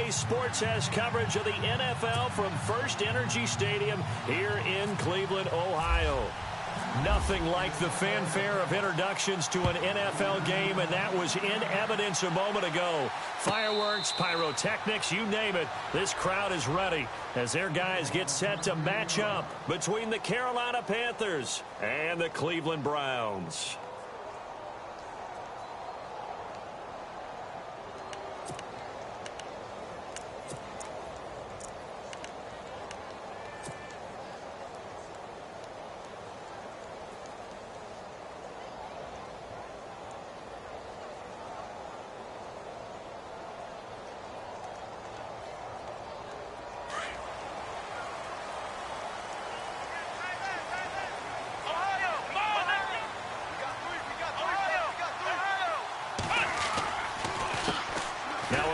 CBS Sports has coverage of the NFL from First Energy Stadium here in Cleveland, Ohio. Nothing like the fanfare of introductions to an NFL game, and that was in evidence a moment ago. Fireworks, pyrotechnics, you name it. This crowd is ready as their guys get set to match up between the Carolina Panthers and the Cleveland Browns.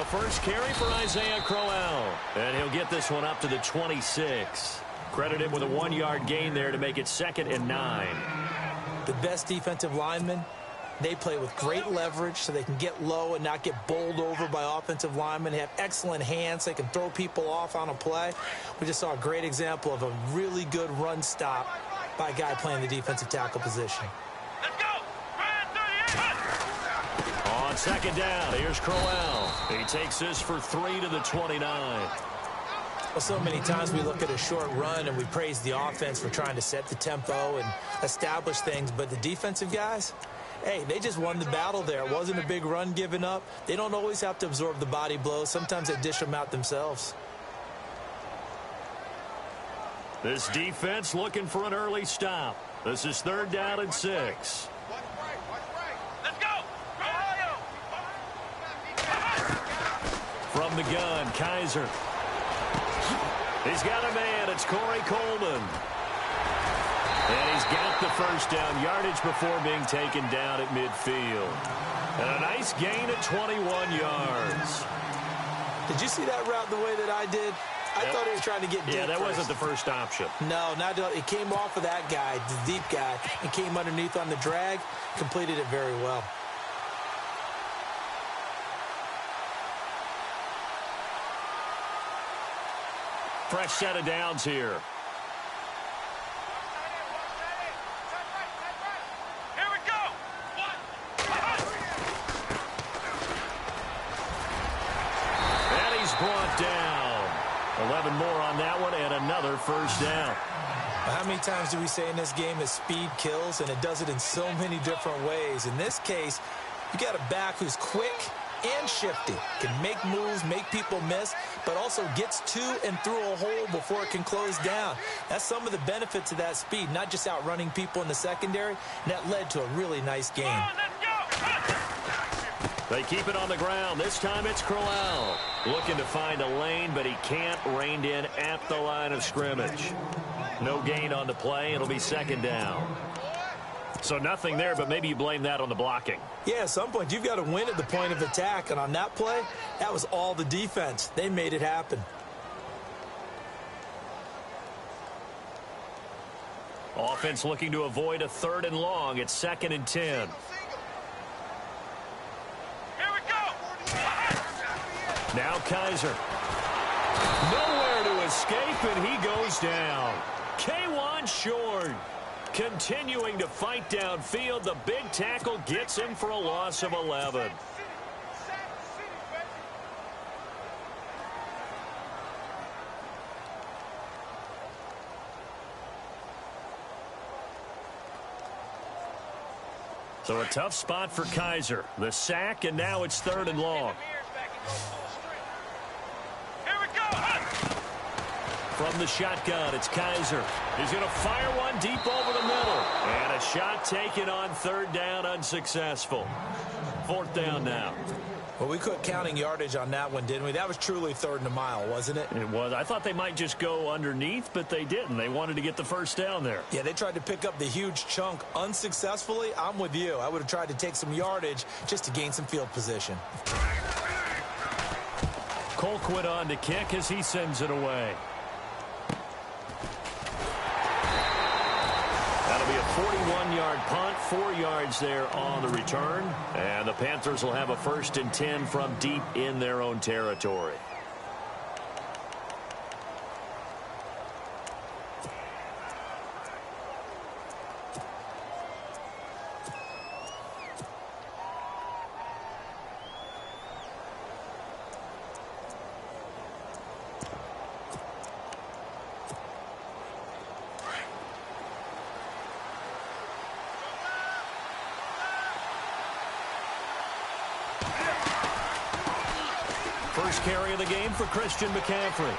First carry for Isaiah Crowell, and he'll get this one up to the 26. Credit him with a 1-yard gain there to make it 2nd and 9. The best defensive linemen, they play with great leverage so they can get low and not get bowled over by offensive linemen. They have excellent hands. They can throw people off on a play. We just saw a great example of a really good run stop by a guy playing the defensive tackle position. On 2nd down, here's Crowell. He takes this for 3 to the 29. Well, so many times we look at a short run and we praise the offense for trying to set the tempo and establish things, but the defensive guys, hey, they just won the battle there. It wasn't a big run given up. They don't always have to absorb the body blows. Sometimes they dish them out themselves. This defense looking for an early stop. This is 3rd down and 6. From the gun, Kaiser. He's got a man. It's Corey Coleman. And he's got the first down yardage before being taken down at midfield. And a nice gain of 21 yards. Did you see that route the way that I did? I thought he was trying to get deep. Yeah, that first. wasn't the first option. No, not it came off of that guy, the deep guy, and came underneath on the drag, completed it very well. Fresh set of downs here. Here we go. And he's brought down. 11 more on that one and another first down. How many times do we say in this game that speed kills, and it does it in so many different ways? In this case, you got a back who's quick and shifty, can make moves, make people miss, but also gets to and through a hole before it can close down. That's some of the benefits of that speed, not just outrunning people in the secondary, and that led to a really nice game. They keep it on the ground. This time it's Crowell looking to find a lane, but he can't. Reined in at the line of scrimmage. No gain on the play. It'll be 2nd down. So nothing there, but maybe you blame that on the blocking. Yeah, at some point you've got to win at the point of attack, and on that play, that was all the defense. They made it happen. Offense looking to avoid a 3rd and long. It's 2nd and 10. Here we go. Now Kaiser. Nowhere to escape, and he goes down. K1 Short. Continuing to fight downfield, the big tackle gets him for a loss of 11. So a tough spot for Kaiser. The sack, and now it's 3rd and long. From the shotgun, it's Kaiser. He's going to fire one deep over the middle. And a shot taken on 3rd down, unsuccessful. 4th down now. Well, we quit counting yardage on that one, didn't we? That was truly 3rd and a mile, wasn't it? It was. I thought they might just go underneath, but they didn't. They wanted to get the first down there. Yeah, they tried to pick up the huge chunk unsuccessfully. I'm with you. I would have tried to take some yardage just to gain some field position. Colquitt on to kick as he sends it away. That'll be a 41-yard punt, 4 yards there on the return. And the Panthers will have a 1st and 10 from deep in their own territory. First carry of the game for Christian McCaffrey.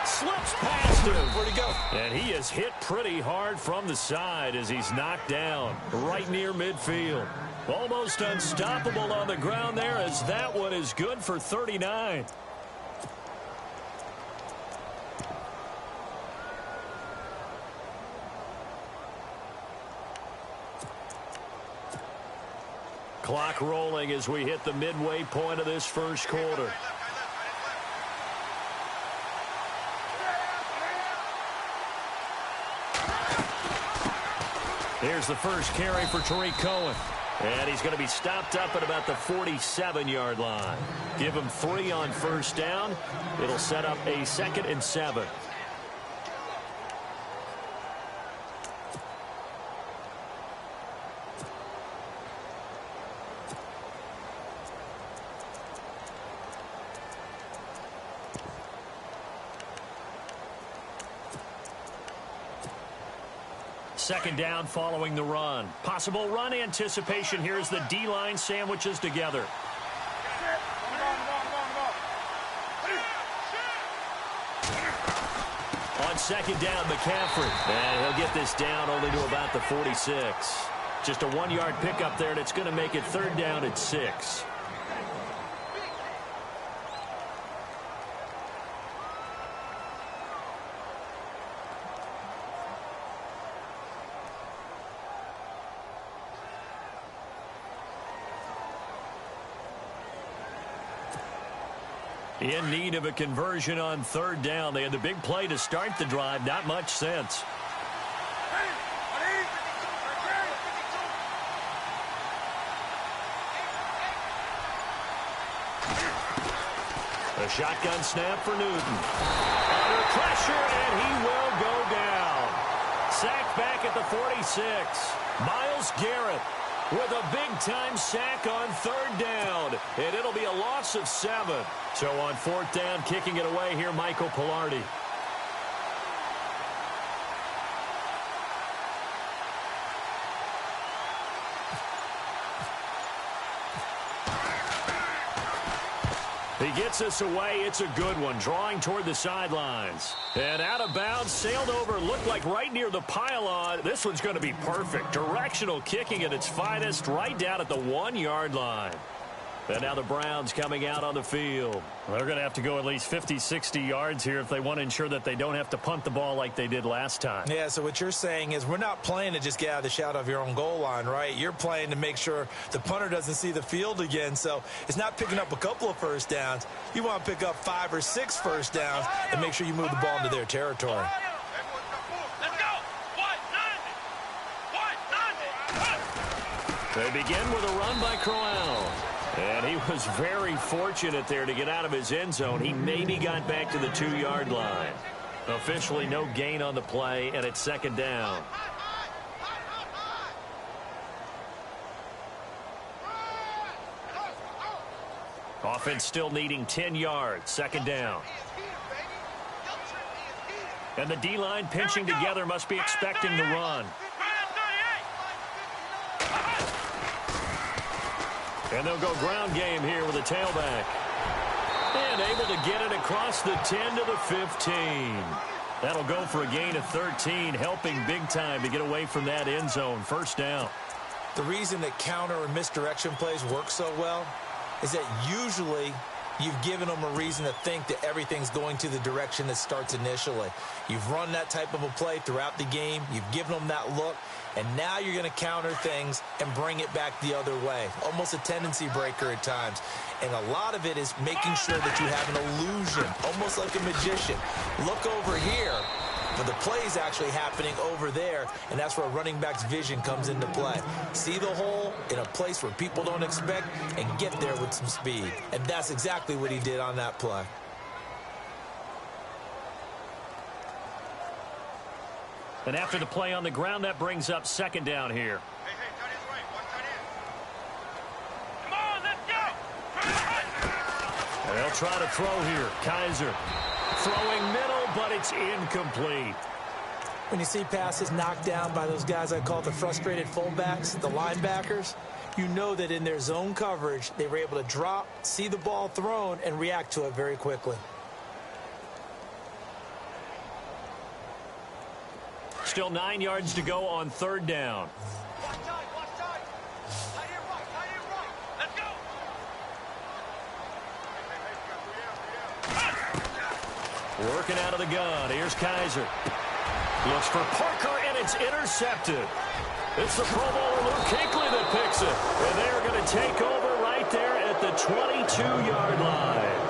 Slips past him. Where'd he go? And he is hit pretty hard from the side as he's knocked down right near midfield. Almost unstoppable on the ground there, as that one is good for 39. Clock rolling as we hit the midway point of this first quarter. Here's the first carry for Tariq Cohen. And he's going to be stopped up at about the 47-yard line. Give him 3 on first down. It'll set up a 2nd and 7. Second down following the run. Possible run anticipation here as the D-line sandwiches together. On second down, McCaffrey. And he'll get this down only to about the 46. Just a 1-yard pickup there, and it's going to make it 3rd down at 6. In need of a conversion on 3rd down. They had the big play to start the drive. Not much sense. A shotgun snap for Newton. Under pressure, and he will go down. Sacked back at the 46. Myles Garrett with a big-time sack on 3rd down. And it'll be a loss of 7. So on 4th down, kicking it away here, Michael Pilardi. He gets us away. It's a good one, drawing toward the sidelines. And out of bounds, sailed over, looked like right near the pylon. This one's going to be perfect. Directional kicking at its finest, right down at the 1-yard line. And now the Browns coming out on the field. Well, they're going to have to go at least 50, 60 yards here if they want to ensure that they don't have to punt the ball like they did last time. Yeah, so what you're saying is we're not playing to just get out of the shadow of your own goal line, right? You're playing to make sure the punter doesn't see the field again. So it's not picking up a couple of first downs. You want to pick up 5 or 6 first downs and make sure you move the ball into their territory. Let's go. They begin with a run by Crowell. And he was very fortunate there to get out of his end zone. He maybe got back to the 2-yard line. Officially no gain on the play, and it's 2nd down. Offense still needing 10 yards. 2nd down. And the D-line pinching together, must be expecting the run. And they'll go ground game here with a tailback. And able to get it across the 10 to the 15. That'll go for a gain of 13, helping big time to get away from that end zone. 1st down. The reason that counter or misdirection plays work so well is that usually you've given them a reason to think that everything's going to the direction that starts initially. You've run that type of a play throughout the game. You've given them that look. And now you're going to counter things and bring it back the other way. Almost a tendency breaker at times. And a lot of it is making sure that you have an illusion, almost like a magician. Look over here, but the play is actually happening over there, and that's where a running back's vision comes into play. See the hole in a place where people don't expect and get there with some speed. And that's exactly what he did on that play. And after the play on the ground, that brings up 2nd down here. Hey, tight end's right. One tight end. Come on, let's go. And they'll try to throw here. Kaiser throwing middle, but it's incomplete. When you see passes knocked down by those guys I call the frustrated fullbacks, the linebackers, You know that in their zone coverage, they were able to drop, see the ball thrown, and react to it very quickly. Still 9 yards to go on third down. Watch time, watch time. Tight end right, tight end right. Let's go. Working out of the gun. Here's Kaiser. Looks for Parker, and it's intercepted. It's the Pro Bowler Luke Kuechly that picks it. And they are going to take over right there at the 22-yard line.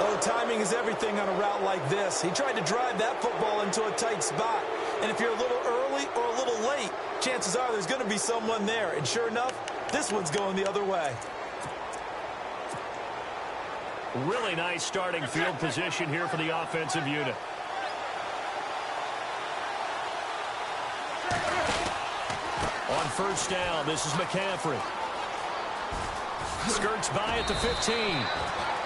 Oh, timing is everything on a route like this. He tried to drive that football into a tight spot. And if you're a little early or a little late, chances are there's going to be someone there. And sure enough, this one's going the other way. Really nice starting field position here for the offensive unit. On first down, this is McCaffrey. Skirts by at the 15.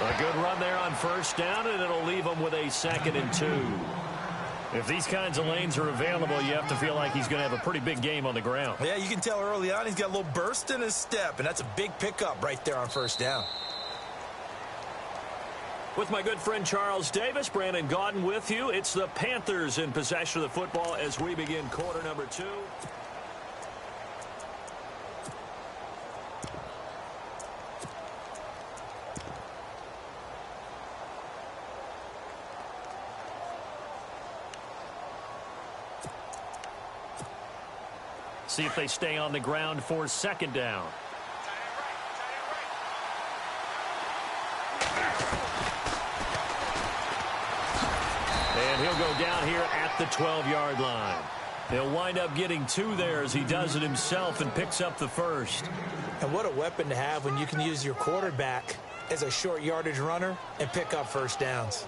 A good run there on first down, and it'll leave him with a 2nd and 2. If these kinds of lanes are available, you have to feel like he's going to have a pretty big game on the ground. Yeah, you can tell early on he's got a little burst in his step, and that's a big pickup right there on first down. With my good friend Charles Davis, Brandon Gaudin with you. It's the Panthers in possession of the football as we begin quarter number 2. See if they stay on the ground for 2nd down. And he'll go down here at the 12-yard line. He'll wind up getting 2 there as he does it himself and picks up the 1st. And what a weapon to have when you can use your quarterback as a short yardage runner and pick up first downs.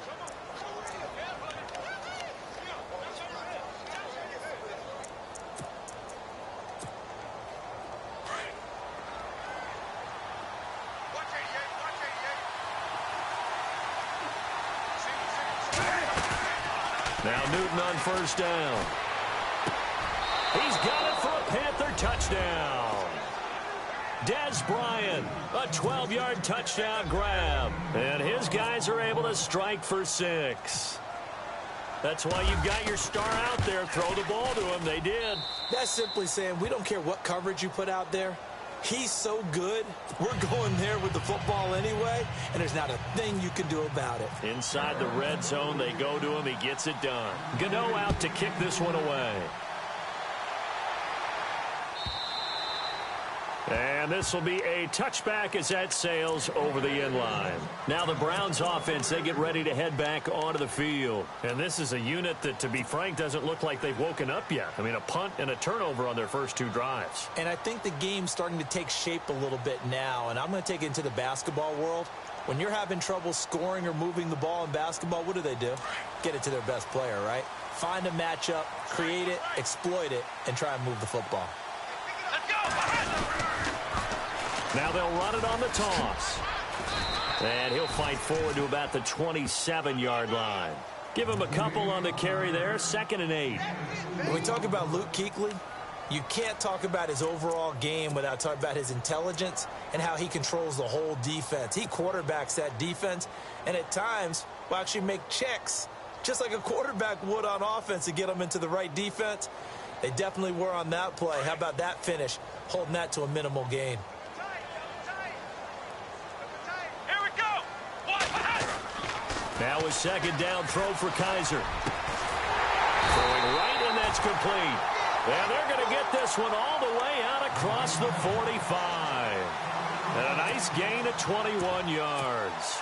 Now Newton on first down. He's got it for a Panther touchdown. Des Bryant, a 12-yard touchdown grab. And his guys are able to strike for 6. That's why you've got your star out there. Throw the ball to him. They did. That's simply saying we don't care what coverage you put out there. He's so good, we're going there with the football anyway, and there's not a thing you can do about it. Inside the red zone, they go to him. He gets it done. Gano out to kick this one away. And this will be a touchback as that sails over the end line. Now the Browns offense, they get ready to head back onto the field. And this is a unit that, to be frank, doesn't look like they've woken up yet. I mean, a punt and a turnover on their first 2 drives. And I think the game's starting to take shape a little bit now. And I'm going to take it into the basketball world. When you're having trouble scoring or moving the ball in basketball, what do? Get it to their best player, right? Find a matchup, create it, exploit it, and try and move the football. Let's go. Now they'll run it on the toss. And he'll fight forward to about the 27-yard line. Give him a couple on the carry there. 2nd and 8. When we talk about Luke Kuechly, you can't talk about his overall game without talking about his intelligence and how he controls the whole defense. He quarterbacks that defense, and at times will actually make checks, just like a quarterback would on offense to get them into the right defense. They definitely were on that play. How about that finish, holding that to a minimal gain? Here we go. Now a 2nd down throw for Kaiser. Throwing right, and that's complete. And they're going to get this one all the way out across the 45. And a nice gain of 21 yards.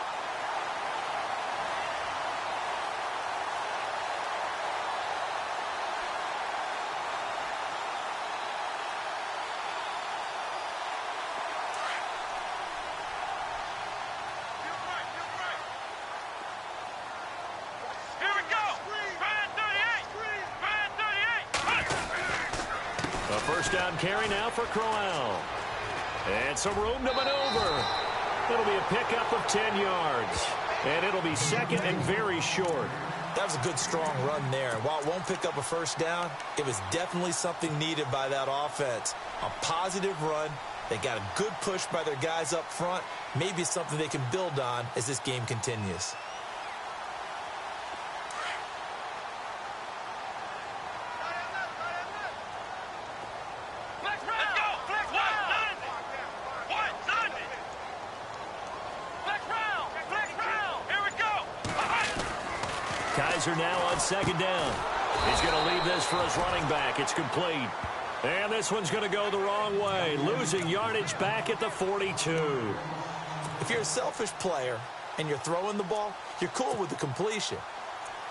Down carry now for Crowell. And some room to maneuver. It'll be a pickup of 10 yards. And it'll be 2nd and very short. That was a good, strong run there. While it won't pick up a first down, it was definitely something needed by that offense. A positive run. They got a good push by their guys up front. Maybe something they can build on as this game continues. Kaiser now on second down. He's going to leave this for his running back. It's complete. And this one's going to go the wrong way, losing yardage back at the 42. If you're a selfish player and you're throwing the ball, you're cool with the completion.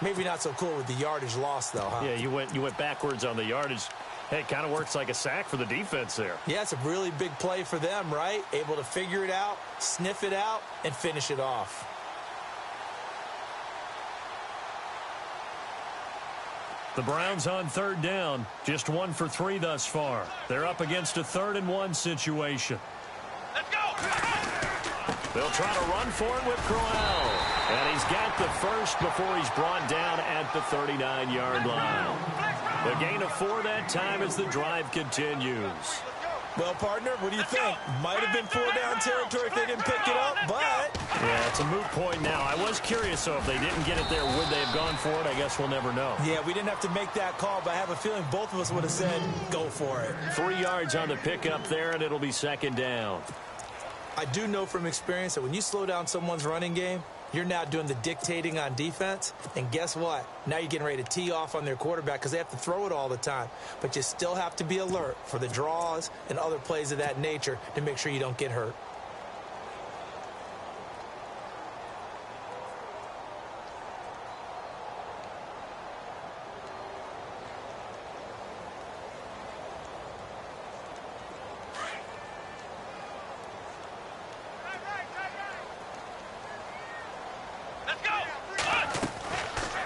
Maybe not so cool with the yardage loss, though, huh? Yeah, you went backwards on the yardage. Hey, it kind of works like a sack for the defense there. Yeah, it's a really big play for them, right? Able to figure it out, sniff it out, and finish it off. The Browns on third down, just 1 for 3 thus far. They're up against a 3rd and 1 situation. Let's go! They'll try to run for it with Crowell. And he's got the first before he's brought down at the 39-yard line. The gain of 4 that time as the drive continues. Well, partner, what do you think? Might have been 4-down territory if they didn't pick it up, but... Yeah, it's a moot point now. I was curious, so if they didn't get it there, would they have gone for it? I guess we'll never know. Yeah, we didn't have to make that call, but I have a feeling both of us would have said, go for it. 3 yards on the pickup there, and it'll be second down. I do know from experience that when you slow down someone's running game, you're now doing the dictating on defense, and guess what? Now you're getting ready to tee off on their quarterback because they have to throw it all the time. But you still have to be alert for the draws and other plays of that nature to make sure you don't get hurt.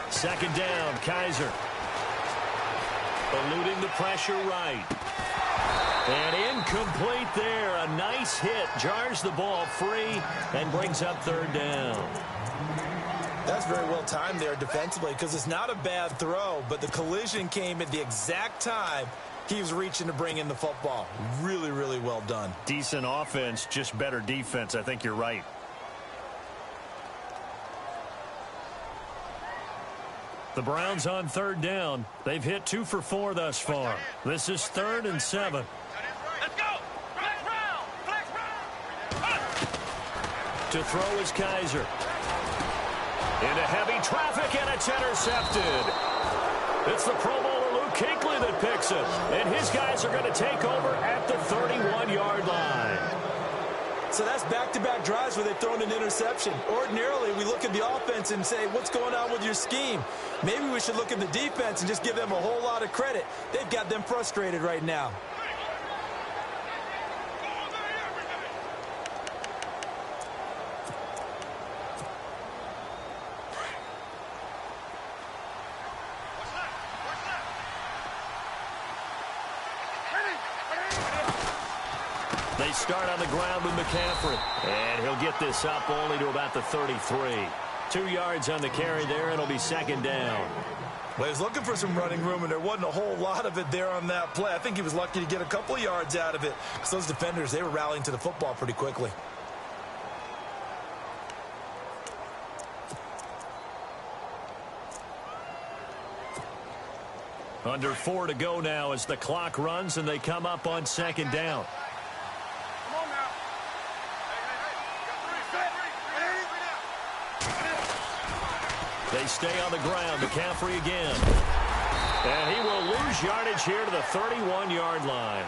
Second down, Kaiser. Eluding the pressure right. And incomplete there. A nice hit. Jars the ball free and brings up third down. That's very well timed there defensively because it's not a bad throw, but the collision came at the exact time he was reaching to bring in the football. Really, really well done. Decent offense, just better defense. I think you're right. The Browns on third down. They've hit 2 for 4 thus far. This is 3rd and 7. Let's go! Flex round! Flex round! To throw is Kaiser. Into heavy traffic, and it's intercepted. It's the Pro Bowler Luke Kuechly that picks it. And his guys are going to take over at the 31-yard line. So that's back-to-back drives where they've thrown an interception. Ordinarily, we look at the offense and say, what's going on with your scheme? Maybe we should look at the defense and just give them a whole lot of credit. They've got them frustrated right now. They start on the ground with McCaffrey. And he'll get this up only to about the 33. 2 yards on the carry there. It'll be second down. Well, he was looking for some running room, and there wasn't a whole lot of it there on that play. I think he was lucky to get a couple of yards out of it because those defenders, they were rallying to the football pretty quickly. Under 4 to go now as the clock runs and they come up on second down. Come on now. Hey. They stay on the ground. McCaffrey again. And he will lose yardage here to the 31-yard line.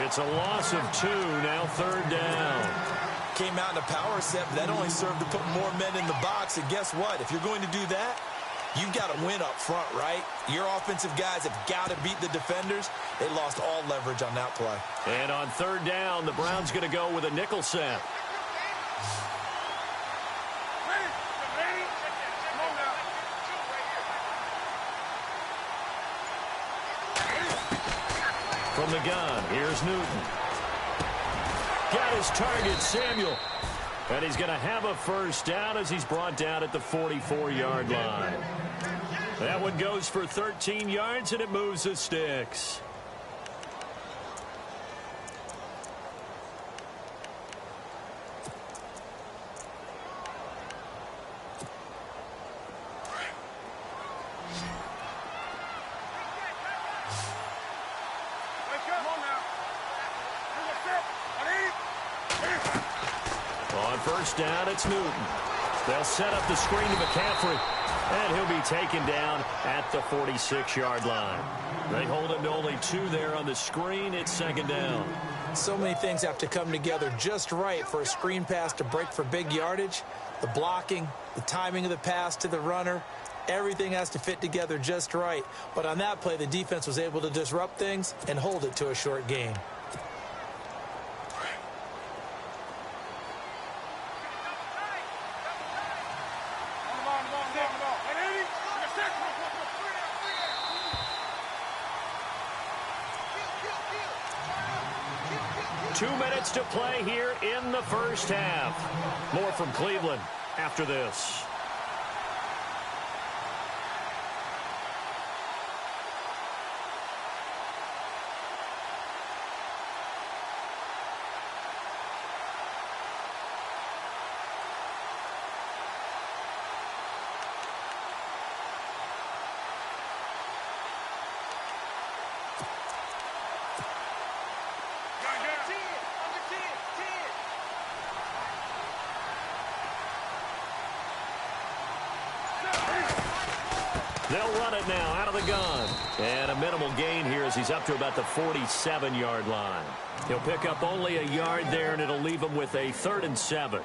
It's a loss of 2, now third down. Came out in a power set, but that only served to put more men in the box. And guess what? If you're going to do that, you've got to win up front, right? Your offensive guys have got to beat the defenders. They lost all leverage on that play. And on third down, the Browns going to go with a nickel set. Ready? Come on now. From the gun, here's Newton. Got his target, Samuel. And he's going to have a first down as he's brought down at the 44-yard line. That one goes for 13 yards, and it moves the sticks. On first down, it's Newton. They'll set up the screen to McCaffrey, and he'll be taken down at the 46-yard line. They hold him to only 2 there on the screen. It's second down. So many things have to come together just right for a screen pass to break for big yardage. The blocking, the timing of the pass to the runner, everything has to fit together just right. But on that play, the defense was able to disrupt things and hold it to a short gain. To play here in the first half. More from Cleveland after this. They'll run it now out of the gun. And a minimal gain here as he's up to about the 47-yard line. He'll pick up only a yard there, and it'll leave him with a 3rd and 7.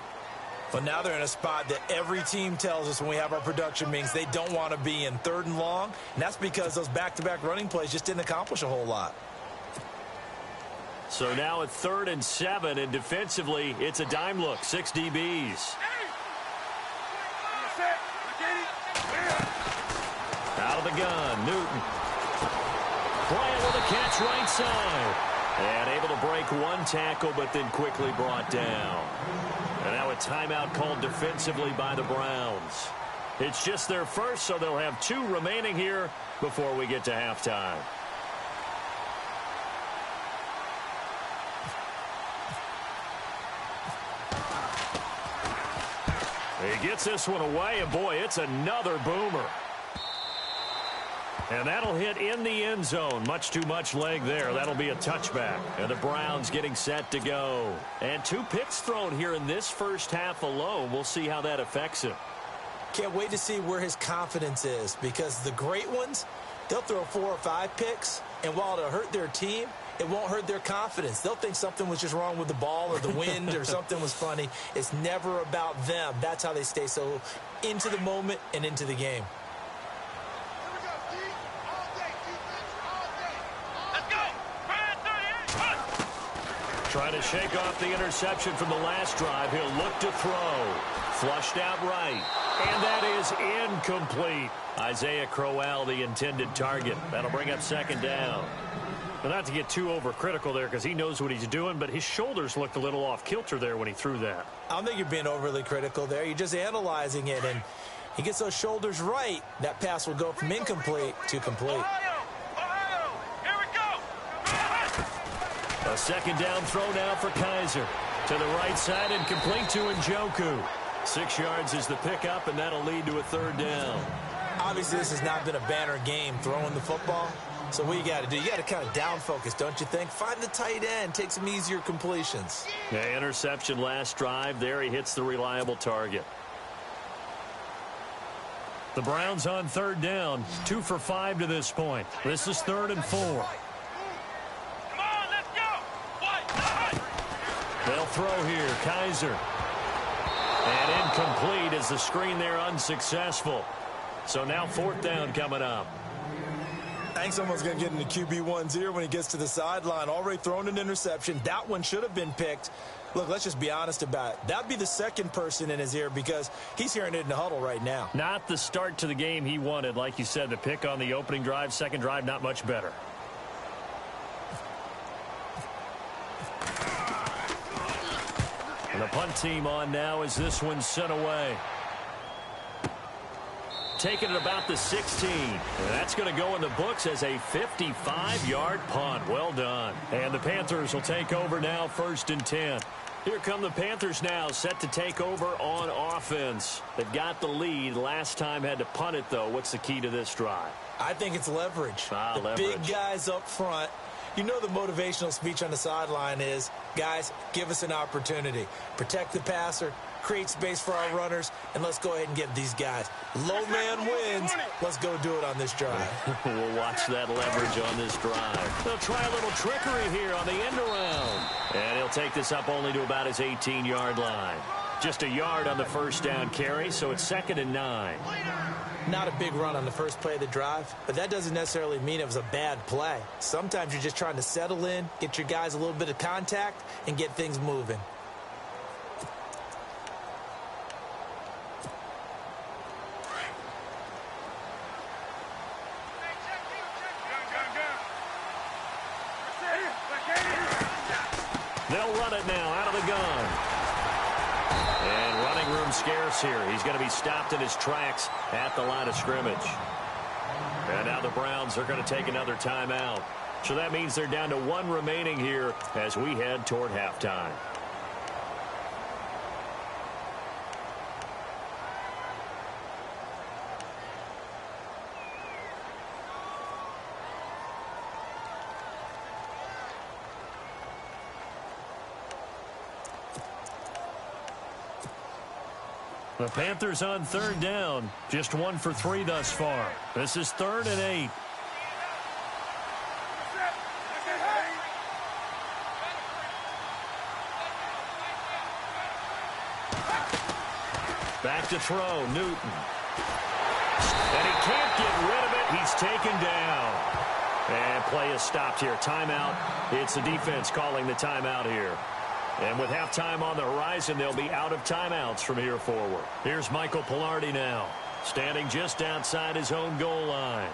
But now they're in a spot that every team tells us when we have our production meetings they don't want to be in, 3rd and long. And that's because those back-to-back running plays just didn't accomplish a whole lot. So now at 3rd and 7, and defensively, it's a dime look, 6 DBs. Out of the gun, Newton. Playing with a catch right side. And able to break one tackle, but then quickly brought down. And now a timeout called defensively by the Browns. It's just their first, so they'll have 2 remaining here before we get to halftime. He gets this one away, and boy, it's another boomer. And that'll hit in the end zone. Much too much leg there. That'll be a touchback. And the Browns getting set to go. And 2 picks thrown here in this first half alone. We'll see how that affects him. Can't wait to see where his confidence is, because the great ones, they'll throw 4 or 5 picks, and while it'll hurt their team, it won't hurt their confidence. They'll think something was just wrong with the ball or the wind or something was funny. It's never about them. That's how they stay so into the moment and into the game. Trying to shake off the interception from the last drive. He'll look to throw. Flushed out right. And that is incomplete. Isaiah Crowell, the intended target. That'll bring up second down. Well, not to get too overcritical there because he knows what he's doing, but his shoulders looked a little off kilter there when he threw that. I don't think you're being overly critical there. You're just analyzing it, and he gets those shoulders right. That pass will go from incomplete to complete. A second down throw now for Kaiser. To the right side and complete to Njoku. 6 yards is the pickup, and that'll lead to a 3rd down. Obviously, this has not been a banner game throwing the football. So what you got to do, you got to kind of down focus, don't you think? Find the tight end, take some easier completions. Yeah, interception last drive. There he hits the reliable target. The Browns on 3rd down. 2 for 5 to this point. This is 3rd and 4. They'll throw here. Kaiser. And incomplete as the screen there unsuccessful. So now 4th down coming up. I think someone's going to get into QB1-0 when he gets to the sideline. Already thrown an interception. That one should have been picked. Look, let's just be honest about it. That'd be the second person in his ear because he's hearing it in the huddle right now. Not the start to the game he wanted. Like you said, the pick on the opening drive, second drive, not much better. And the punt team on now as this one's sent away. Taking it about the 16. And that's going to go in the books as a 55-yard punt. Well done. And the Panthers will take over now, 1st and 10. Here come the Panthers now, set to take over on offense. They've got the lead. Last time had to punt it, though. What's the key to this drive? I think it's leverage. Leverage. Big guys up front. You know the motivational speech on the sideline is, guys, give us an opportunity. Protect the passer, create space for our runners, and let's go ahead and get these guys. Low man wins. Let's go do it on this drive. We'll watch that leverage on this drive. They'll try a little trickery here on the end around. And he'll take this up only to about his 18-yard line. Just a yard on the first down carry, so it's 2nd and 9. Not a big run on the first play of the drive, but that doesn't necessarily mean it was a bad play. Sometimes you're just trying to settle in, get your guys a little bit of contact, and get things moving. They'll run it now out of the gun. And running room scarce here. He's going to be stopped in his tracks at the line of scrimmage. And now the Browns are going to take another timeout. So that means they're down to 1 remaining here as we head toward halftime. The Panthers on 3rd down. Just 1 for 3 thus far. This is 3rd and 8. Back to throw, Newton. And he can't get rid of it. He's taken down. And play is stopped here. Timeout. It's the defense calling the timeout here. And with halftime on the horizon, they'll be out of timeouts from here forward. Here's Michael Pilardi now, standing just outside his own goal line.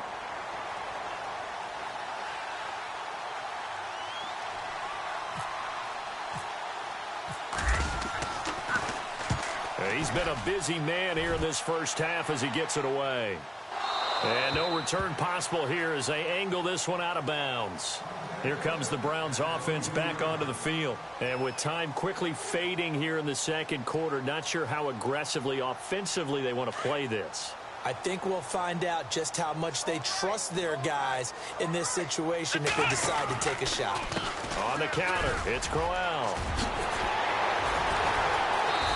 He's been a busy man here in this first half as he gets it away. And no return possible here as they angle this one out of bounds. Here comes the Browns offense back onto the field. And with time quickly fading here in the second quarter, not sure how aggressively, offensively they want to play this. I think we'll find out just how much they trust their guys in this situation if they decide to take a shot. On the counter, it's cLoWN.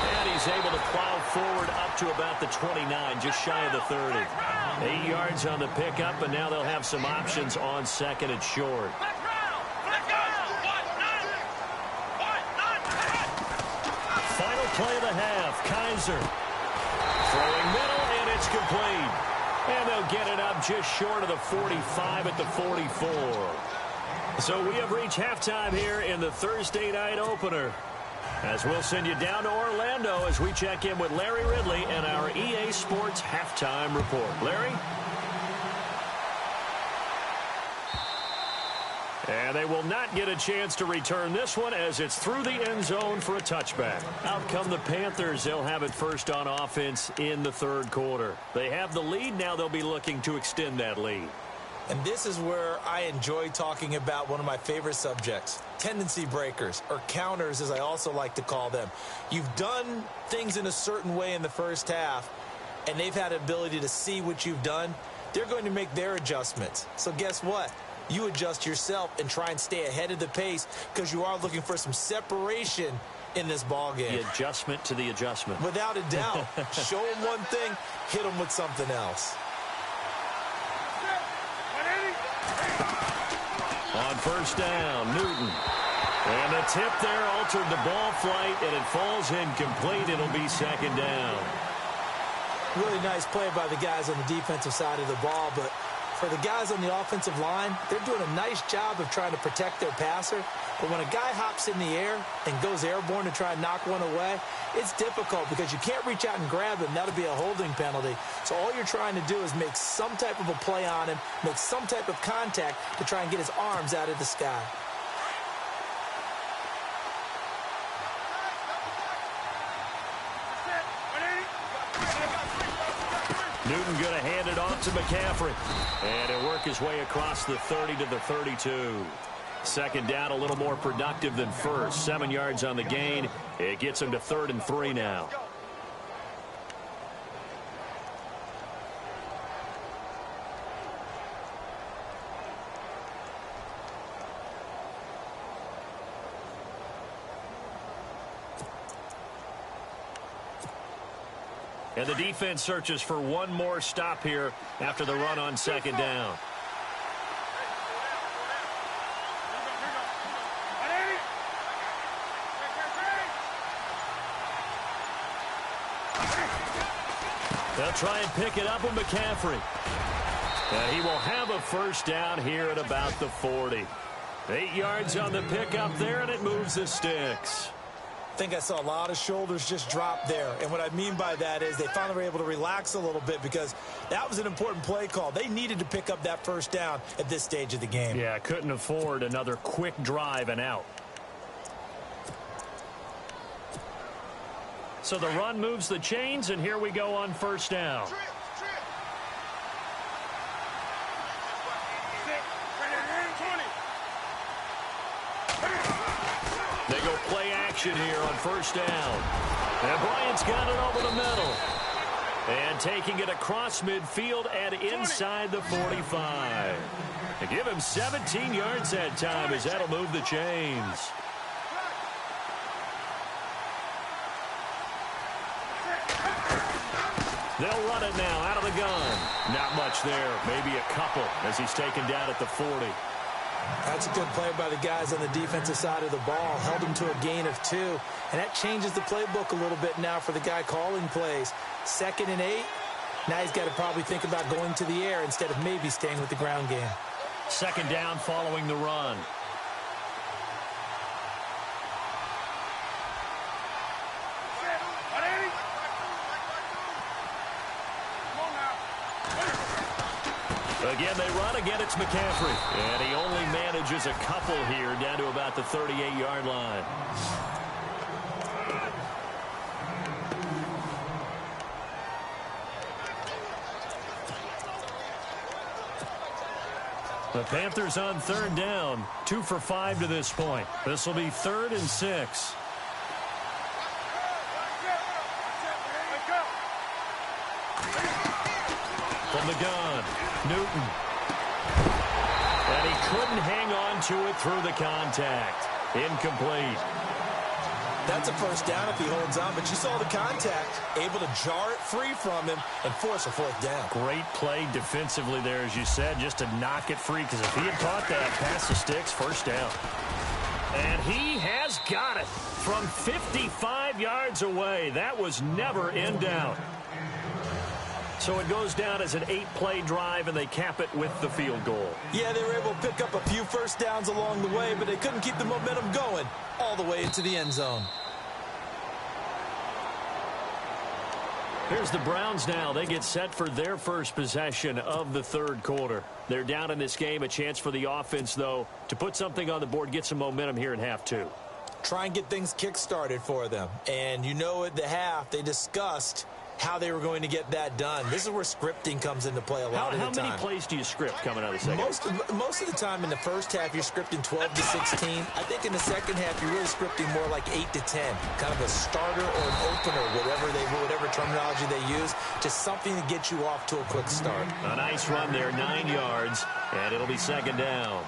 And he's able to plow forward up to about the 29, just shy of the 30. 8 yards on the pickup, and now they'll have some options on 2nd and short. Final play of the half, Kaiser. Throwing middle, and it's complete. And they'll get it up just short of the 45 at the 44. So we have reached halftime here in the Thursday night opener. As we'll send you down to Orlando as we check in with Larry Ridley and our EA Sports Halftime Report. Larry? And they will not get a chance to return this one as it's through the end zone for a touchback. Out come the Panthers. They'll have it first on offense in the 3rd quarter. They have the lead. Now they'll be looking to extend that lead. And this is where I enjoy talking about one of my favorite subjects, tendency breakers, or counters as I also like to call them. You've done things in a certain way in the first half, and they've had the ability to see what you've done. They're going to make their adjustments. So guess what? You adjust yourself and try and stay ahead of the pace because you are looking for some separation in this ball game. The adjustment to the adjustment. Without a doubt. Show them one thing, hit them with something else. On first down, Newton. And the tip there altered the ball flight, and it falls incomplete. It'll be 2nd down. Really nice play by the guys on the defensive side of the ball, but for the guys on the offensive line, they're doing a nice job of trying to protect their passer. But when a guy hops in the air and goes airborne to try and knock one away, it's difficult because you can't reach out and grab him. That'll be a holding penalty. So all you're trying to do is make some type of a play on him, make some type of contact to try and get his arms out of the sky. Newton going to hand it off to McCaffrey. And he'll work his way across the 30 to the 32. Second down, a little more productive than first. 7 yards on the gain. It gets him to 3rd and 3 now. And the defense searches for one more stop here after the run on second down. They'll try and pick it up with McCaffrey. And he will have a first down here at about the 40. 8 yards on the pickup there, and it moves the sticks. I think I saw a lot of shoulders just drop there. And what I mean by that is they finally were able to relax a little bit because that was an important play call. They needed to pick up that first down at this stage of the game. Yeah, couldn't afford another quick drive and out. So the run moves the chains, and here we go on first down. They go play action here on first down. And Bryant's got it over the middle. And taking it across midfield and inside the 45. They give him 17 yards that time as that'll move the chains. They'll run it now out of the gun. Not much there. Maybe a couple as he's taken down at the 40. That's a good play by the guys on the defensive side of the ball. Held him to a gain of 2. And that changes the playbook a little bit now for the guy calling plays. 2nd and 8. Now he's got to probably think about going to the air instead of maybe staying with the ground game. Second down following the run. Again, they run. Again, it's McCaffrey. And he only manages a couple here down to about the 38-yard line. The Panthers on 3rd down. 2 for 5 to this point. This will be 3rd and 6. From the gun, Newton. And he couldn't hang on to it through the contact. Incomplete. That's a first down if he holds on, but you saw the contact, able to jar it free from him and force a 4th down. Great play defensively there, as you said, just to knock it free, because if he had caught that past the sticks, first down. And he has got it from 55 yards away. That was never in doubt. So it goes down as an 8-play drive, and they cap it with the field goal. Yeah, they were able to pick up a few first downs along the way, but they couldn't keep the momentum going all the way into the end zone. Here's the Browns now. They get set for their first possession of the 3rd quarter. They're down in this game. A chance for the offense, though, to put something on the board, get some momentum here in half 2. Try and get things kick-started for them. And you know at the half, they discussed how they were going to get that done. This is where scripting comes into play a lot of the time. How many plays do you script coming out of the second? Most of the time in the first half, you're scripting 12 to 16. I think in the second half, you're really scripting more like 8 to 10. Kind of a starter or an opener, whatever terminology they use. Just something to get you off to a quick start. A nice run there, 9 yards, and it'll be second down.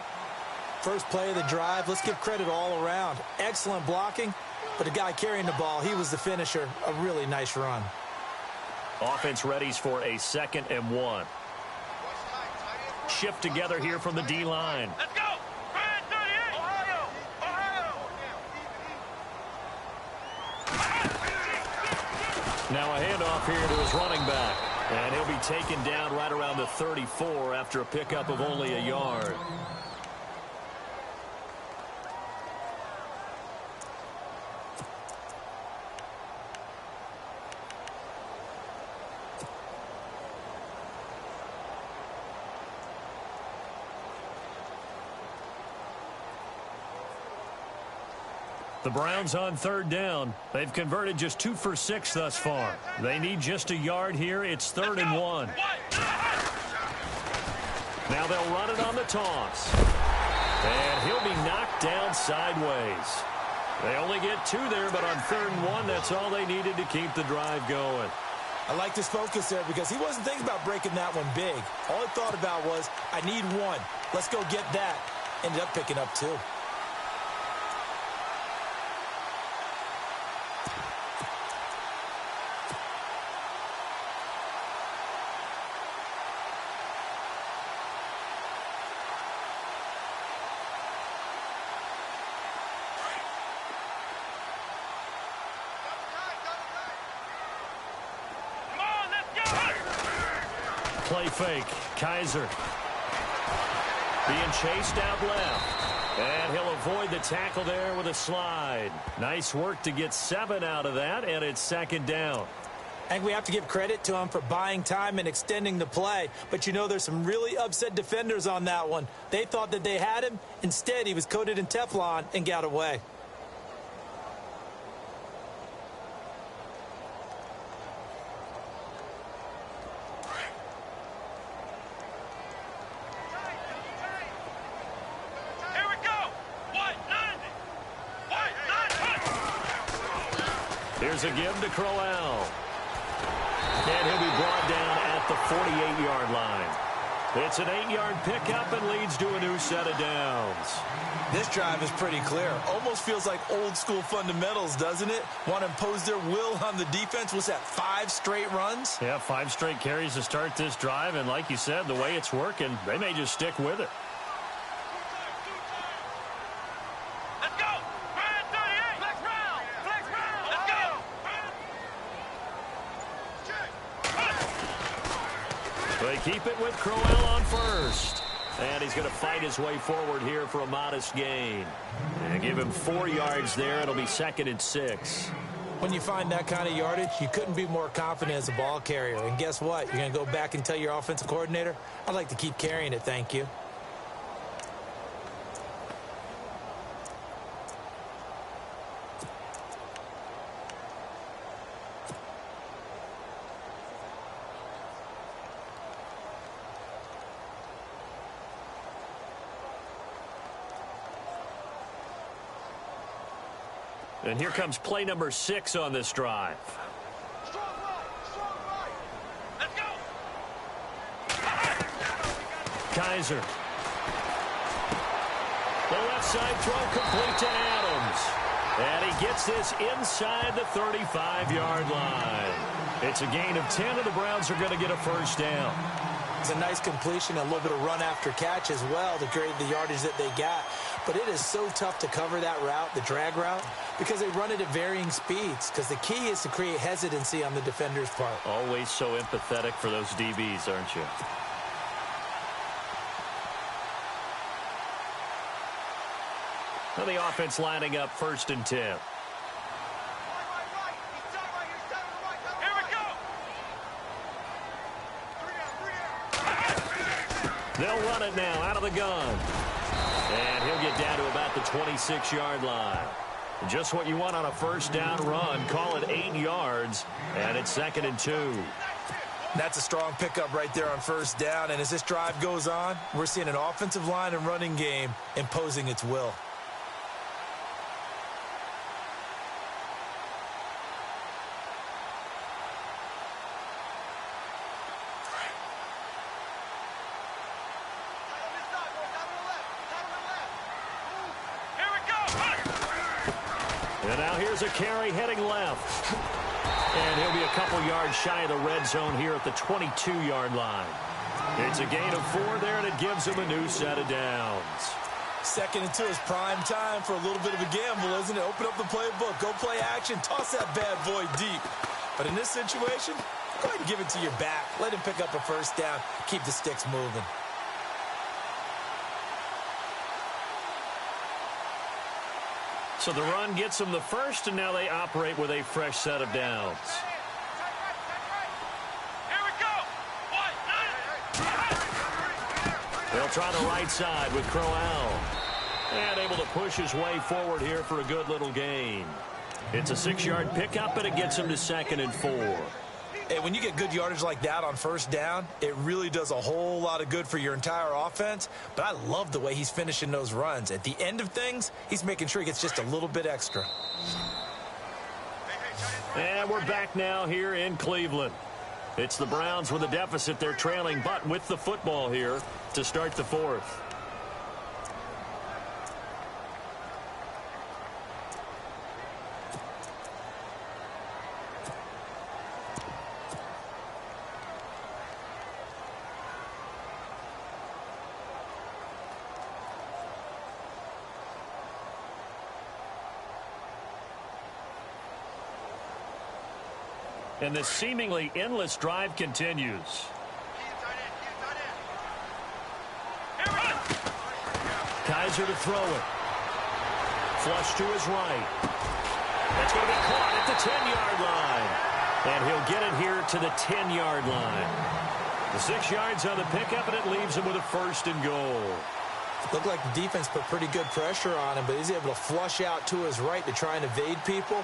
First play of the drive, let's give credit all around. Excellent blocking, but the guy carrying the ball, he was the finisher. A really nice run. Offense readies for a 2nd and 1. Shift together here from the D-line. Let's go! Ryan 38! Ohio! Now a handoff here to his running back. And he'll be taken down right around the 34 after a pickup of only a yard. The Browns on third down. They've converted just 2 for 6 thus far. They need just a yard here. It's 3rd and 1. Now they'll run it on the toss. And he'll be knocked down sideways. They only get 2 there, but on 3rd and 1, that's all they needed to keep the drive going. I like this focus there because he wasn't thinking about breaking that one big. All he thought about was, I need 1. Let's go get that. Ended up picking up 2. Play fake. Kaiser being chased out left. And he'll avoid the tackle there with a slide. Nice work to get 7 out of that, and it's 2nd down. I think we have to give credit to him for buying time and extending the play. But you know there's some really upset defenders on that one. They thought that they had him. Instead, he was coated in Teflon and got away. Here's a give to Crowell. And he'll be brought down at the 48-yard line. It's an 8-yard pickup and leads to a new set of downs. This drive is pretty clear. Almost feels like old-school fundamentals, doesn't it? Want to impose their will on the defense. Was that 5 straight runs? Yeah, 5 straight carries to start this drive. And like you said, the way it's working, they may just stick with it. They keep it with Crowell on first. And he's going to fight his way forward here for a modest gain. And give him 4 yards there. It'll be 2nd and 6. When you find that kind of yardage, you couldn't be more confident as a ball carrier. And guess what? You're going to go back and tell your offensive coordinator, I'd like to keep carrying it, thank you. And here comes play number 6 on this drive. Strong right. Let's go. Kaiser. The left side throw complete to Adams. And he gets this inside the 35-yard line. It's a gain of 10, and the Browns are going to get a first down. It's a nice completion, a little bit of run after catch as well to create the yardage that they got. But it is so tough to cover that route, the drag route, because they run it at varying speeds. Because the key is to create hesitancy on the defender's part. Always so empathetic for those DBs, aren't you? Well, the offense lining up 1st and 10. Right. He's down right here. He's down to the right. Here we go. 3 down. They'll run it now out of the gun. And he'll get down to about the 26-yard line. Just what you want on a first down run. Call it 8 yards, and it's 2nd and 2. That's a strong pickup right there on first down. And as this drive goes on, we're seeing an offensive line and running game imposing its will. And now here's a carry heading left. And he'll be a couple yards shy of the red zone here at the 22-yard line. It's a gain of 4 there, and it gives him a new set of downs. 2nd and 2 is prime time for a little bit of a gamble, isn't it? Open up the playbook, go play action, toss that bad boy deep. But in this situation, go ahead and give it to your back. Let him pick up a first down, keep the sticks moving. So the run gets them the first, and now they operate with a fresh set of downs. Here we go. They'll try the right side with Crowell. And able to push his way forward here for a good little gain. It's a 6-yard pickup, and it gets him to 2nd and 4. Hey, when you get good yardage like that on first down, it really does a whole lot of good for your entire offense. But I love the way he's finishing those runs. At the end of things, he's making sure he gets just a little bit extra. And we're back now here in Cleveland. It's the Browns with a deficit. They're trailing, but with the football here to start the 4th. And this seemingly endless drive continues. Kaiser to throw it. Flush to his right. That's going to be caught at the 10-yard line. And he'll get it here to the 10-yard line. The 6 yards on the pickup, and it leaves him with a 1st and goal. Looked like the defense put pretty good pressure on him, but he's able to flush out to his right to try and evade people.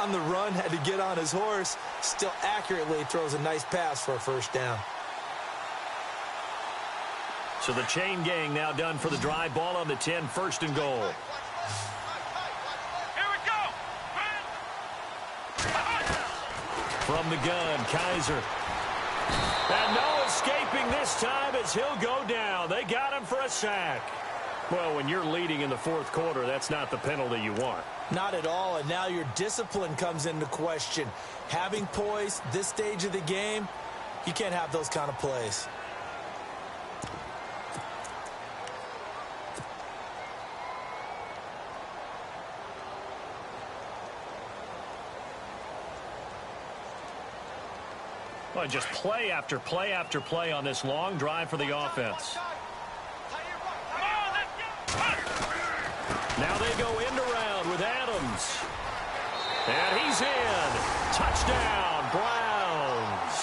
On the run, had to get on his horse. Still accurately throws a nice pass for a 1st down. So the chain gang now done for the drive. Ball on the 10, 1st and goal. Here we go. From the gun, Kaiser. And no escaping this time as he'll go down. They got him for a sack. Well, when you're leading in the 4th quarter, that's not the penalty you want. Not at all, and now your discipline comes into question. Having poise this stage of the game, you can't have those kind of plays. Well, just play after play after play on this long drive for the offense. Now they go end around with Adams. And he's in. Touchdown, Browns.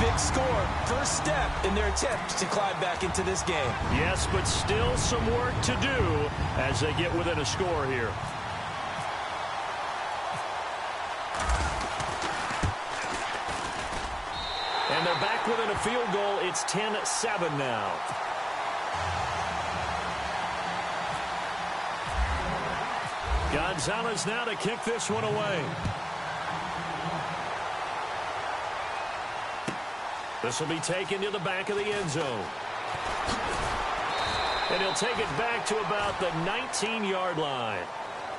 Big score. First step in their attempt to climb back into this game. Yes, but still some work to do as they get within a score here. And they're back within a field goal. It's 10-7 now. Gonzalez now to kick this one away. This will be taken to the back of the end zone. And he'll take it back to about the 19-yard line.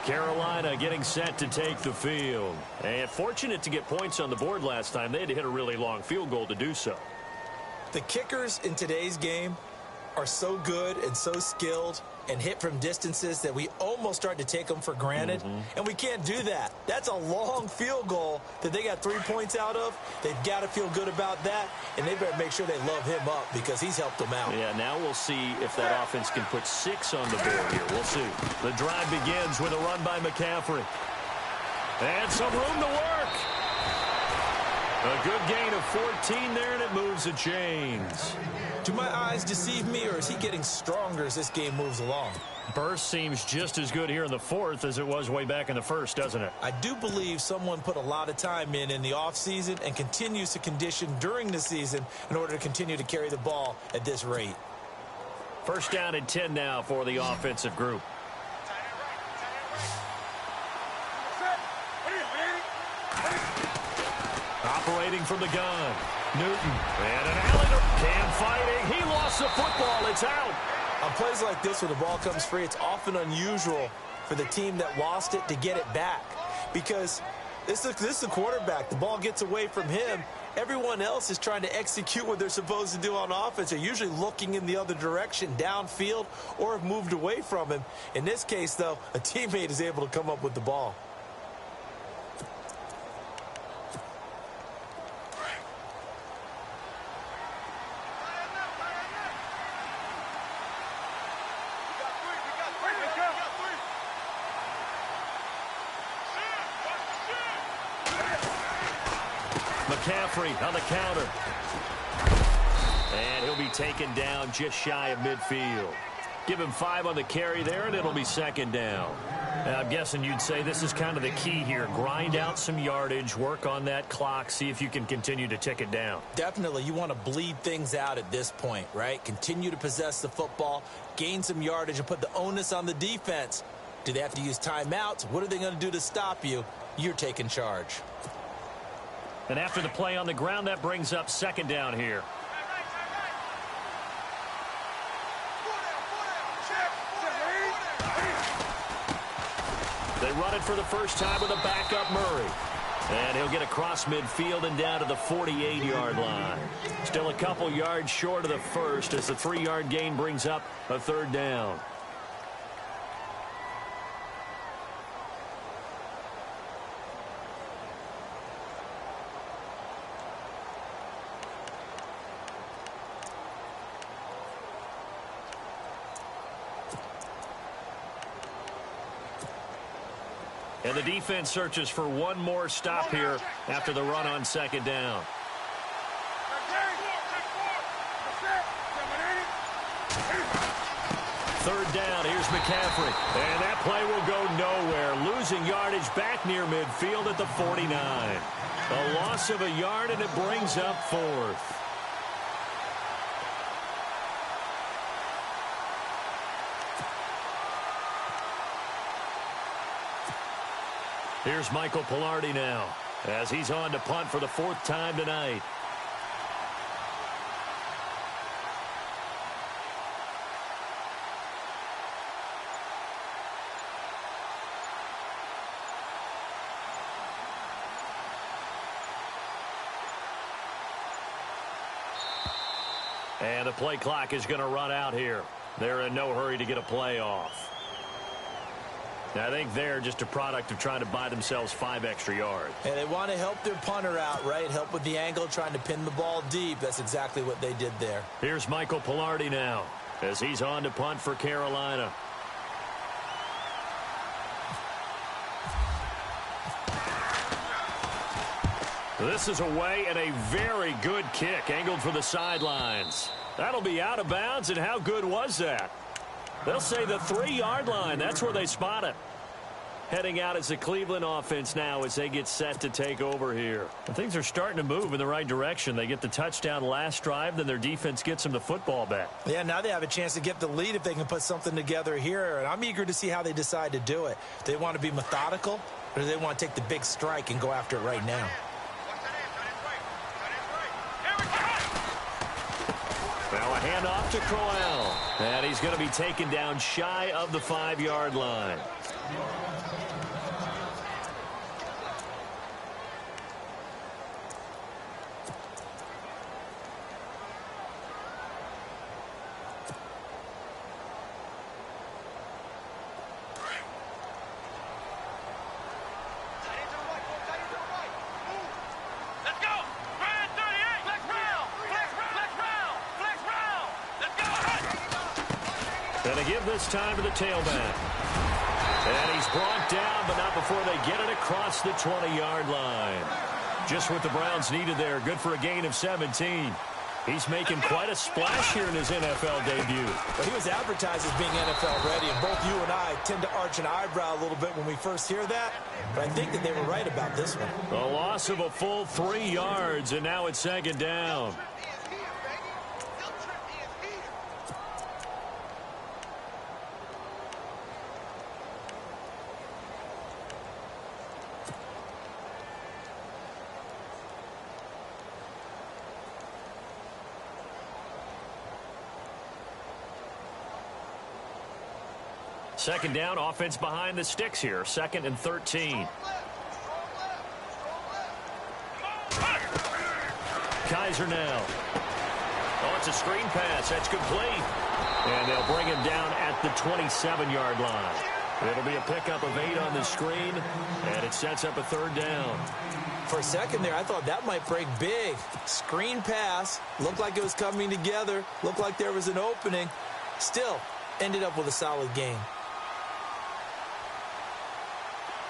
Carolina getting set to take the field. And fortunate to get points on the board last time. They had to hit a really long field goal to do so. The kickers in today's game are so good and so skilled and hit from distances that we almost start to take them for granted. And we can't do that. That's a long field goal that they got 3 points out of. They've got to feel good about that, and they better make sure they love him up because he's helped them out. Yeah, now we'll see if that offense can put 6 on the board here. We'll see. The drive begins with a run by McCaffrey. And some room to work. A good gain of 14 there, and it moves the chains. Do my eyes deceive me, or is he getting stronger as this game moves along? Burst seems just as good here in the 4th as it was way back in the 1st, doesn't it? I do believe someone put a lot of time in the offseason and continues to condition during the season in order to continue to carry the ball at this rate. 1st down and 10 now for the offensive group. Operating from the gun. Newton. And an alley to Cam fighting. He lost the football. It's out. On plays like this where the ball comes free, it's often unusual for the team that lost it to get it back. Because this is the quarterback. The ball gets away from him. Everyone else is trying to execute what they're supposed to do on offense. They're usually looking in the other direction, downfield, or have moved away from him. In this case, though, a teammate is able to come up with the ball. McCaffrey on the counter. And he'll be taken down just shy of midfield. Give him 5 on the carry there, and it'll be second down. Now, I'm guessing you'd say this is kind of the key here. Grind out some yardage, work on that clock, see if you can continue to tick it down. Definitely. You want to bleed things out at this point, right? Continue to possess the football, gain some yardage, and put the onus on the defense. Do they have to use timeouts? What are they going to do to stop you? You're taking charge. And after the play on the ground, that brings up second down here. They run it for the first time with a backup Murray. And he'll get across midfield and down to the 48-yard line. Still a couple yards short of the first as the 3-yard gain brings up a third down. And the defense searches for one more stop here after the run on second down. Third down, here's McCaffrey. And that play will go nowhere. Losing yardage back near midfield at the 49. A loss of a yard, and it brings up fourth. Here's Michael Pilardi now as he's on to punt for the 4th time tonight. And the play clock is going to run out here. They're in no hurry to get a play off. I think they're just a product of trying to buy themselves 5 extra yards. And they want to help their punter out, right? Help with the angle, trying to pin the ball deep. That's exactly what they did there. Here's Michael Pilardi now as he's on to punt for Carolina. This is away and a very good kick angled for the sidelines. That'll be out of bounds, and how good was that? They'll say the 3-yard line. That's where they spot it. Heading out as the Cleveland offense now as they get set to take over here. And things are starting to move in the right direction. They get the touchdown last drive, then their defense gets them the football back. Yeah, now they have a chance to get the lead if they can put something together here. And I'm eager to see how they decide to do it. Do they want to be methodical, or do they want to take the big strike and go after it right now? Now a handoff to Crowell. And he's going to be taken down shy of the 5-yard line. And they give this time to the tailback. And he's brought down, but not before they get it across the 20-yard line. Just what the Browns needed there. Good for a gain of 17. He's making quite a splash here in his NFL debut. But he was advertised as being NFL ready, and both you and I tend to arch an eyebrow a little bit when we first hear that. But I think that they were right about this one. A loss of a full 3 yards, and now it's second down. Second down, offense behind the sticks here. 2nd and 13. Kaiser now. Oh, it's a screen pass. That's complete. And they'll bring him down at the 27-yard line. It'll be a pickup of 8 on the screen, and it sets up a third down. For a second there, I thought that might break big. Screen pass. Looked like it was coming together. Looked like there was an opening. Still, ended up with a solid game.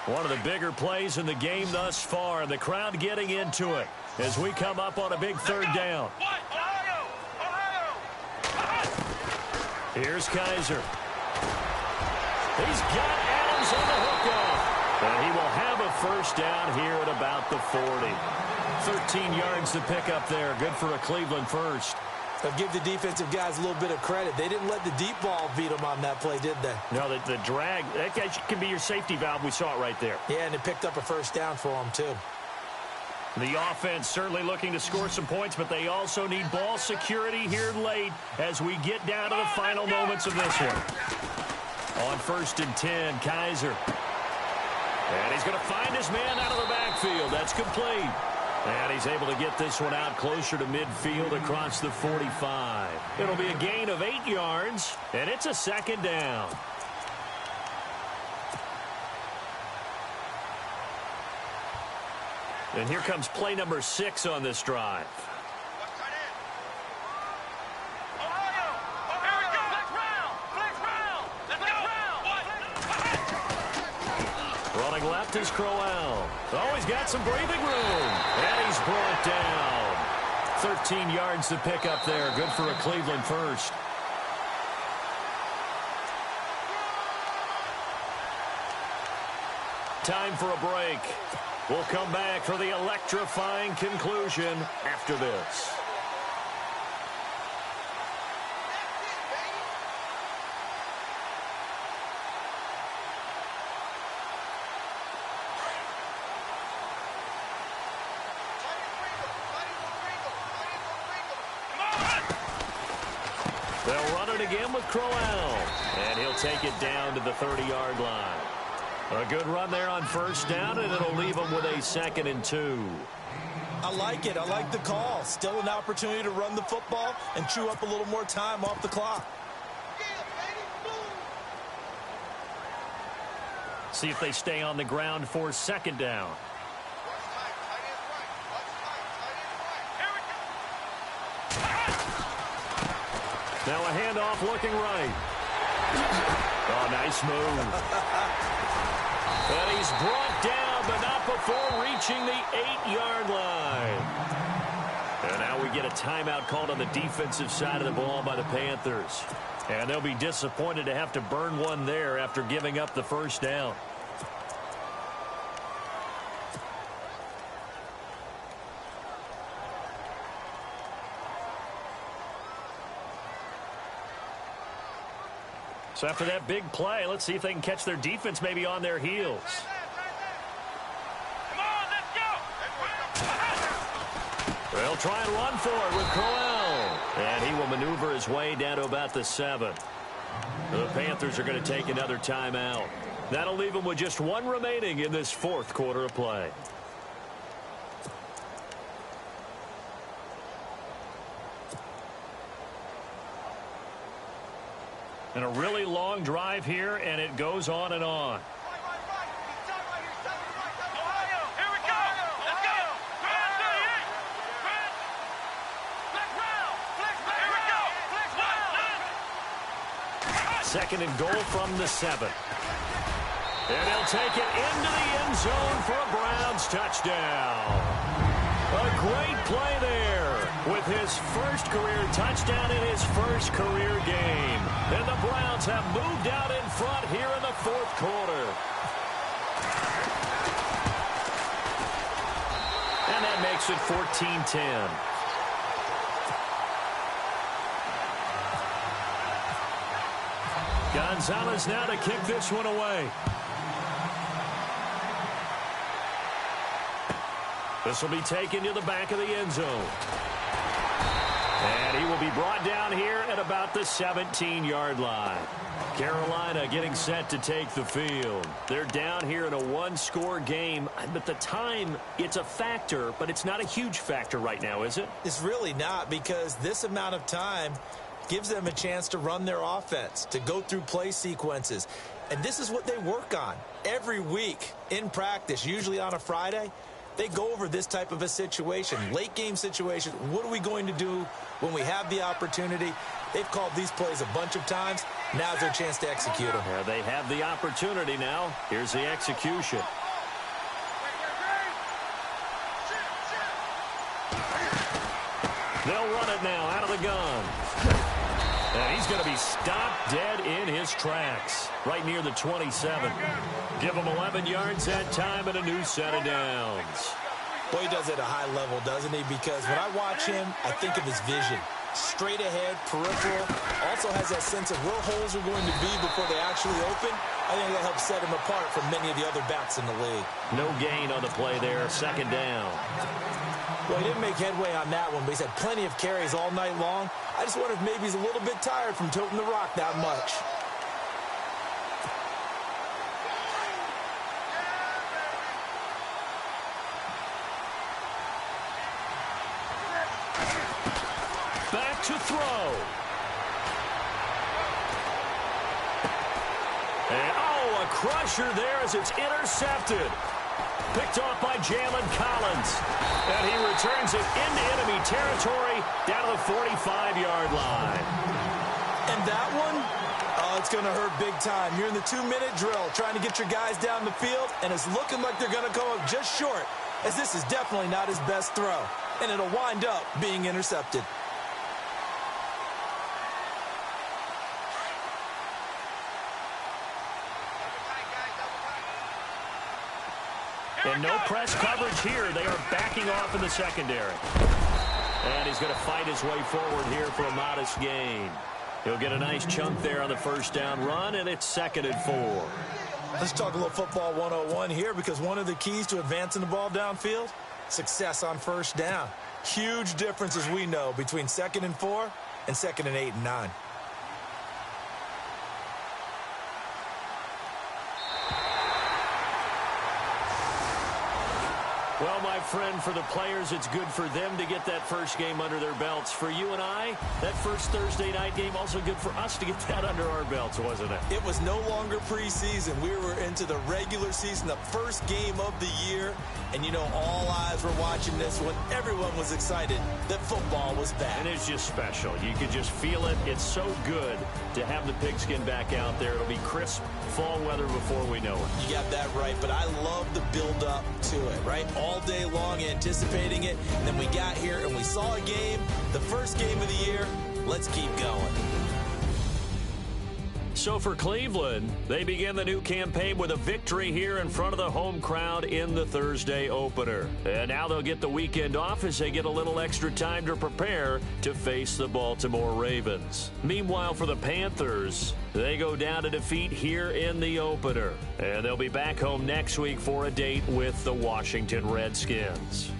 One of the bigger plays in the game thus far, and the crowd getting into it as we come up on a big third down. Here's Kaiser. He's got Adams on the hookup. And he will have a first down here at about the 40. 13 yards to pick up there. Good for a Cleveland first. I'll give the defensive guys a little bit of credit. They didn't let the deep ball beat them on that play, did they? No, the drag, that guy can be your safety valve. We saw it right there. Yeah, and it picked up a first down for them, too. The offense certainly looking to score some points, but they also need ball security here late as we get down to the final moments of this one. On 1st and 10, Kaiser. And he's going to find his man out of the backfield. That's complete. And he's able to get this one out closer to midfield across the 45. It'll be a gain of 8 yards, and it's a second down. And here comes play number 6 on this drive. Running left is Crowell. Oh, he's got some breathing room. And he's brought down. 13 yards to pick up there. Good for a Cleveland first. Time for a break. We'll come back for the electrifying conclusion after this. They'll run it again with Crowell. And he'll take it down to the 30-yard line. A good run there on first down, and it'll leave them with a 2nd and 2. I like it. I like the call. Still an opportunity to run the football and chew up a little more time off the clock. See if they stay on the ground for 2nd down. Now a handoff looking right. Oh, nice move. And he's brought down, but not before reaching the 8-yard line. And now we get a timeout called on the defensive side of the ball by the Panthers. And they'll be disappointed to have to burn one there after giving up the first down. So after that big play, let's see if they can catch their defense maybe on their heels. Come on, let's go. They'll try and run for it with Crowell. And he will maneuver his way down to about the 7. The Panthers are going to take another timeout. That'll leave them with just 1 remaining in this 4th quarter of play. And a really long drive here, and it goes on and on. Ohio, here we go. Let's go. Grand 38. Flex round. Here we go. Flex round. 2nd and goal from the 7. And he'll take it into the end zone for a Browns touchdown. A great play there with his first career touchdown in his first career game. And the Browns have moved out in front here in the 4th quarter. And that makes it 14-10. Gonzalez now to kick this one away. This will be taken to the back of the end zone. And he will be brought down here at about the 17-yard line. Carolina getting set to take the field. They're down here in a 1-score game. But the time, it's a factor, but it's not a huge factor right now, is it? It's really not, because this amount of time gives them a chance to run their offense, to go through play sequences. And this is what they work on every week in practice, usually on a Friday. They go over this type of a situation, late game situation. What are we going to do when we have the opportunity? They've called these plays a bunch of times. Now's their chance to execute them. Yeah, they have the opportunity now. Here's the execution. They'll run it now out of the gun. And he's going to be stopped dead in his tracks, right near the 27. Give him 11 yards that time and a new set of downs. Boy, he does it at a high level, doesn't he? Because when I watch him, I think of his vision. Straight ahead, peripheral. Also has that sense of where holes are going to be before they actually open. I think that helps set him apart from many of the other backs in the league. No gain on the play there, second down. Well, he didn't make headway on that one, but he's had plenty of carries all night long. I just wonder if maybe he's a little bit tired from toting the rock that much. Back to throw. And, oh, a crusher there as it's intercepted. Picked off by Jalen Collins. And he returns it into enemy territory down to the 45-yard line. And that one, oh, it's going to hurt big time. You're in the 2-minute drill trying to get your guys down the field, and it's looking like they're going to come up just short, as this is definitely not his best throw. And it'll wind up being intercepted. And no press coverage here. They are backing off in the secondary. And he's going to fight his way forward here for a modest gain. He'll get a nice chunk there on the first down run, and it's 2nd and 4. Let's talk a little football 101 here, because one of the keys to advancing the ball downfield, success on first down. Huge difference, as we know, between 2nd and 4 and 2nd and 8 and 9. Well, my friend, for the players, it's good for them to get that first game under their belts. For you and I, that first Thursday night game, also good for us to get that under our belts, wasn't it? It was no longer preseason. We were into the regular season, the first game of the year. And, you know, all eyes were watching this when everyone was excited that football was back. And it's just special. You could just feel it. It's so good to have the pigskin back out there. It'll be crisp fall weather before we know it. You got that right, but I love the build-up to it, right? All day long anticipating it, and then we got here and we saw a game, the first game of the year. Let's keep going. So for Cleveland, they begin the new campaign with a victory here in front of the home crowd in the Thursday opener. And now they'll get the weekend off as they get a little extra time to prepare to face the Baltimore Ravens. Meanwhile, for the Panthers, they go down to defeat here in the opener. And they'll be back home next week for a date with the Washington Redskins.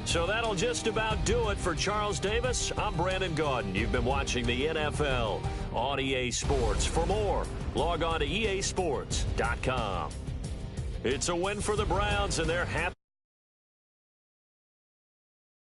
So that'll just about do it for Charles Davis. I'm Brandon Gaudin. You've been watching the NFL on EA Sports. For more, log on to easports.com. It's a win for the Browns, and they're happy.